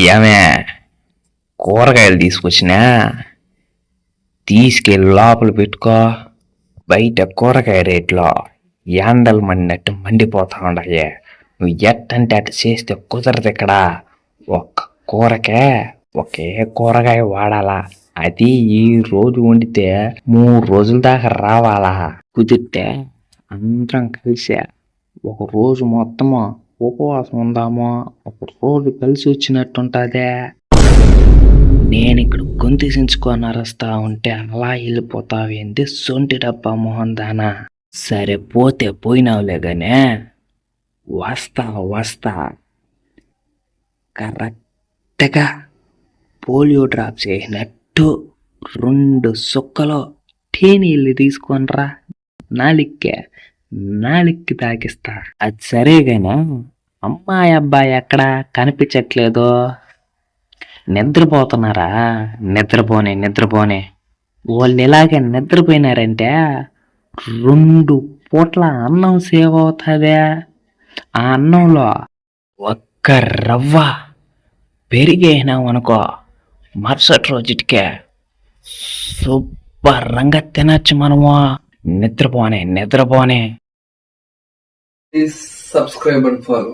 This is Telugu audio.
ఏమే కూరగాయలు తీసుకొచ్చినా తీసుకెళ్ళి లోపల పెట్టుకో. బయట కూరగాయ రేట్లో ఎండలు మండినట్టు మండిపోతా ఉండయే. నువ్వు ఎట్టంటే అటు చేస్తే కుదరదు ఇక్కడ. ఒక్క కూరకే ఒకే కూరగాయ వాడాలా. అది ఈ రోజు వండితే 3 రోజుల దాకా రావాలా. కుదిరితే అందరం కలిసి ఒక రోజు మొత్తము ఉపవాసం ఉందామో, ఒక రోజు కలిసి వచ్చినట్టుంటదే. నేను ఇక్కడ గొంతేసించుకొని అరుస్తా ఉంటే అలా వెళ్ళిపోతావేంది సొంటి డబ్బా మొహం దానా. సరే పోతే పోయినావులే గానే, వస్తా కరెక్ట్గా పోలియో డ్రాప్స్ వేసినట్టు 2 సుక్కలో తేనీళ్ళు తీసుకొనిరా. నాలిక్కి తాకిస్తా. అది సరేగానే, అమ్మాయి అబ్బాయి ఎక్కడా కనిపించట్లేదు. నిద్రపోతున్నారా? నిద్రపోనే వాళ్ళు ఇలాగే నిద్రపోయినారంటే 2 పూట్ల అన్నం సేవ్ అవుతుందే. ఆ అన్నంలో ఒక్క రవ్వ పెరిగేసినామనుకో, మరుసటి రోజుటికే శుభ్రంగా తినచ్చు మనము. నిద్రపోనే Please subscribe and follow.